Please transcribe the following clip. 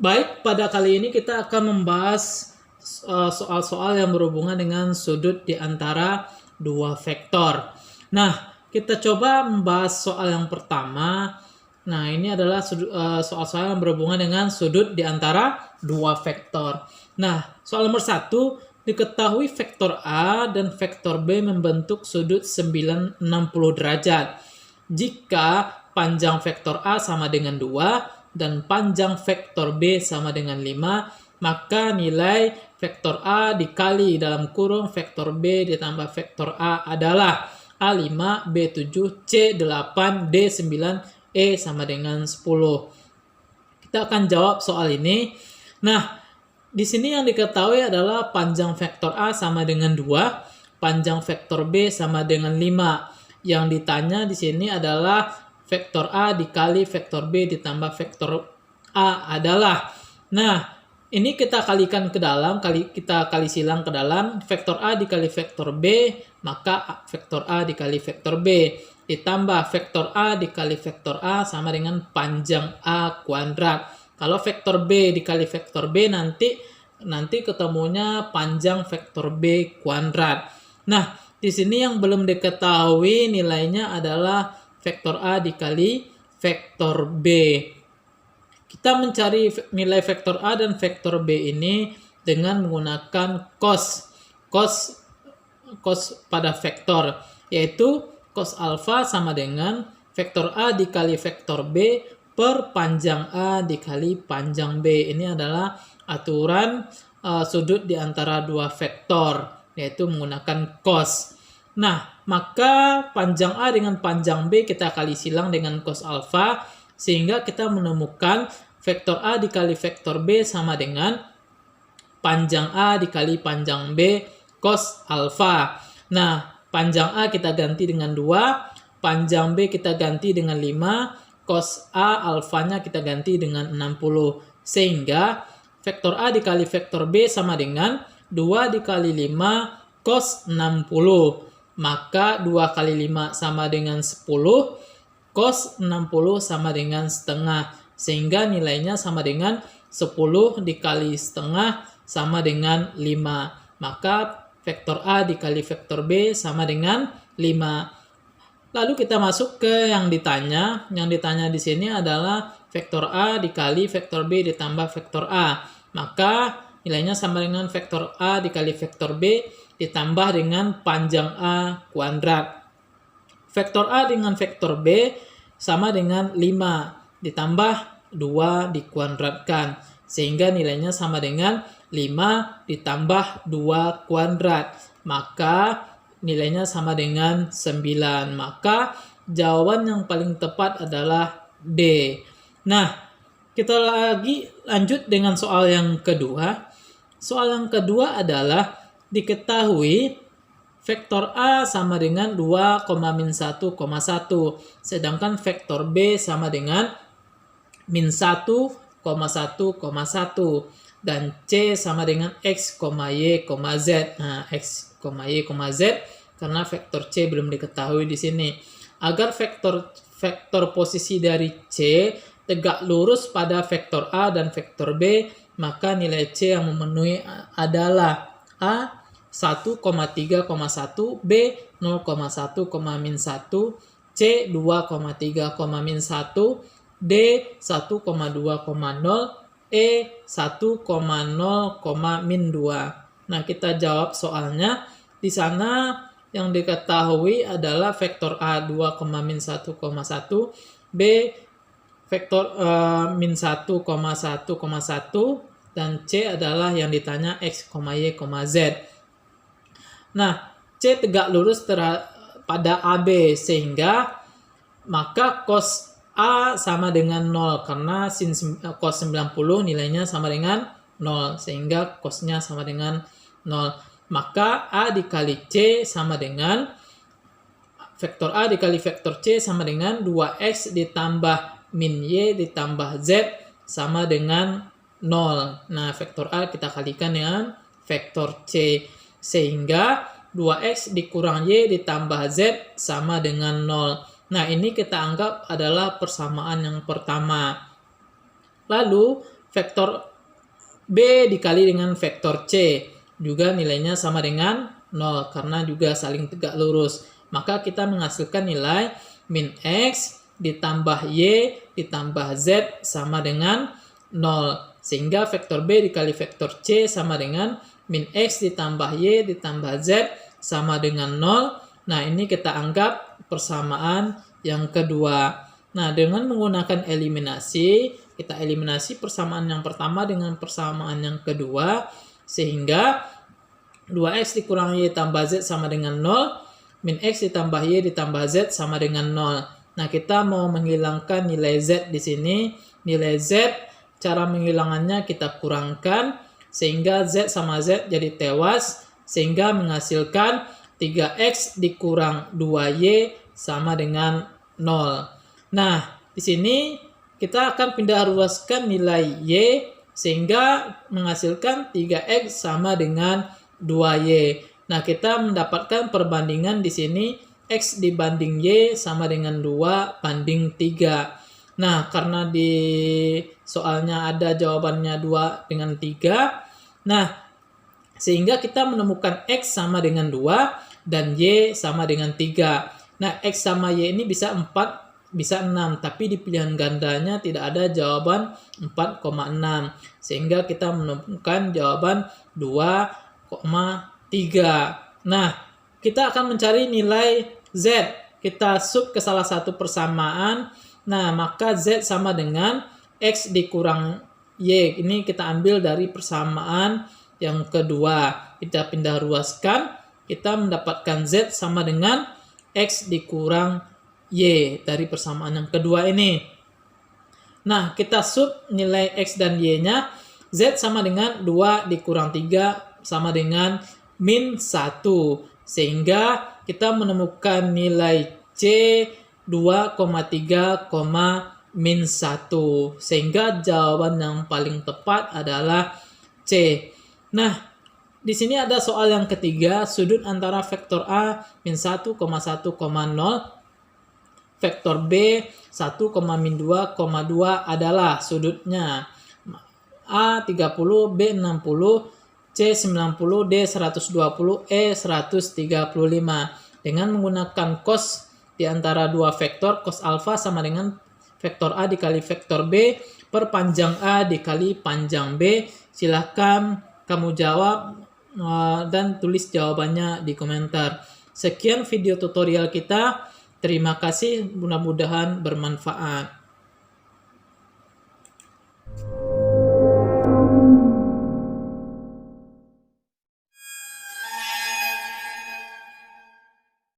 Baik, pada kali ini kita akan membahas soal-soal yang berhubungan dengan sudut di antara dua vektor. Nah, kita coba membahas soal yang pertama. Nah, ini adalah soal-soal yang berhubungan dengan sudut di antara dua vektor. Nah, soal nomor 1, diketahui vektor A dan vektor B membentuk sudut 960 derajat. Jika panjang vektor A sama dengan 2 dan panjang vektor B sama dengan 5, maka nilai vektor A dikali dalam kurung vektor B ditambah vektor A adalah A5, B7, C8, D9, E sama dengan 10. Kita akan jawab soal ini. Nah, di sini yang diketahui adalah panjang vektor A sama dengan 2, panjang vektor B sama dengan 5. Yang ditanya di sini adalah vektor A dikali vektor B ditambah vektor A adalah. Nah, ini kita kalikan ke dalam, kita kali silang ke dalam. Vektor A dikali vektor B, maka vektor A dikali vektor B. Ditambah vektor A dikali vektor A sama dengan panjang A kuadrat. Kalau vektor B dikali vektor B nanti ketemunya panjang vektor B kuadrat. Nah, di sini yang belum diketahui nilainya adalah vektor A dikali vektor B. Kita mencari nilai vektor A dan vektor B ini dengan menggunakan cos pada vektor, yaitu cos alfa sama dengan vektor A dikali vektor B per panjang A dikali panjang B. Ini adalah aturan sudut di antara dua vektor, yaitu menggunakan cos. Nah, maka panjang A dengan panjang B kita kali silang dengan cos alfa, sehingga kita menemukan vektor A dikali vektor B sama dengan panjang A dikali panjang B cos alfa. Nah, panjang A kita ganti dengan 2, panjang B kita ganti dengan 5, cos A alfanya kita ganti dengan 60. Sehingga vektor A dikali vektor B sama dengan 2 dikali 5 cos 60. Maka 2 kali 5 sama dengan 10, cos 60 sama dengan setengah. Sehingga nilainya sama dengan 10 dikali setengah sama dengan 5. Maka vektor A dikali vektor B sama dengan 5. Lalu kita masuk ke yang ditanya. Yang ditanya di sini adalah vektor A dikali vektor B ditambah vektor A. Maka nilainya sama dengan vektor A dikali vektor B ditambah dengan panjang A kuadrat. Vektor A dengan vektor B sama dengan 5 ditambah 2 dikuadratkan. Sehingga nilainya sama dengan 5 ditambah 2 kuadrat. Maka nilainya sama dengan 9. Maka jawaban yang paling tepat adalah D. Nah, kita lagi lanjut dengan soal yang kedua. Soal yang kedua adalah diketahui vektor A sama dengan 2,-1,1, sedangkan vektor B sama dengan -1,1,1, dan C sama dengan X, Y, Z. Nah, X, Y, Z karena vektor C belum diketahui di sini. Agar vektor posisi dari C tegak lurus pada vektor A dan vektor B, maka nilai C yang memenuhi adalah A 1,3,1, B 0,1,-1, C 2,3,-1, D 1,2,0, E 1,0,-2. Nah, kita jawab soalnya. Di sana yang diketahui adalah vektor A 2,-1,1, B vektor -1,1,1, dan C adalah yang ditanya X, Y, Z. Nah, C tegak lurus pada AB, sehingga maka cos A sama dengan 0 karena sin cos 90 nilainya sama dengan 0, sehingga cosnya sama dengan 0. Maka A dikali C sama dengan vektor A dikali vektor C sama dengan 2X ditambah min Y ditambah Z sama dengan 0. Nah, vektor A kita kalikan dengan vektor C. Sehingga 2X dikurang Y ditambah Z sama dengan 0. Nah, ini kita anggap adalah persamaan yang pertama. Lalu, vektor B dikali dengan vektor C. Juga nilainya sama dengan 0 karena juga saling tegak lurus. Maka kita menghasilkan nilai min X ditambah Y ditambah Z sama dengan 0. Sehingga vektor B dikali vektor C sama dengan min X ditambah Y ditambah Z sama dengan 0. Nah, ini kita anggap persamaan yang kedua. Nah, dengan menggunakan eliminasi, kita eliminasi persamaan yang pertama dengan persamaan yang kedua, sehingga 2X dikurang Y tambah Z sama dengan 0, min X ditambah Y ditambah Z sama dengan 0. Nah, kita mau menghilangkan nilai Z di sini. Nilai Z, cara menghilangannya kita kurangkan, sehingga Z sama Z jadi tewas, sehingga menghasilkan 3X dikurang 2Y sama dengan 0. Nah, di sini kita akan pindah ruaskan nilai Y sehingga menghasilkan 3X sama dengan 2Y. Nah, kita mendapatkan perbandingan di sini X dibanding Y sama dengan 2 banding 3. Nah, karena di soalnya ada jawabannya 2 dengan 3. Nah, sehingga kita menemukan X sama dengan 2 dan Y sama dengan 3. Nah, X sama Y ini bisa 4, bisa 6, tapi di pilihan gandanya tidak ada jawaban 4,6. Sehingga kita menemukan jawaban 2,3. Nah, kita akan mencari nilai Z. Kita sub ke salah satu persamaan. Nah, maka Z sama dengan X dikurang Y. Ini kita ambil dari persamaan yang kedua. Kita pindah ruaskan. Kita mendapatkan Z sama dengan X dikurang Y dari persamaan yang kedua ini. Nah, kita sub nilai X dan Y-nya. Z sama dengan 2 dikurang 3 sama dengan min 1. Sehingga kita menemukan nilai C 2,3, min 1. Sehingga jawaban yang paling tepat adalah C. Nah, di sini ada soal yang ketiga, sudut antara vektor A min 1,1,0, vektor B 1,-2,2 adalah sudutnya A 30, B 60, C 90, D 120, E 135. Dengan menggunakan cos di antara dua vektor, cos alfa sama dengan vektor A dikali vektor B per panjang A dikali panjang B. Silahkan kamu jawab dan tulis jawabannya di komentar. Sekian video tutorial kita. Terima kasih, mudah-mudahan bermanfaat.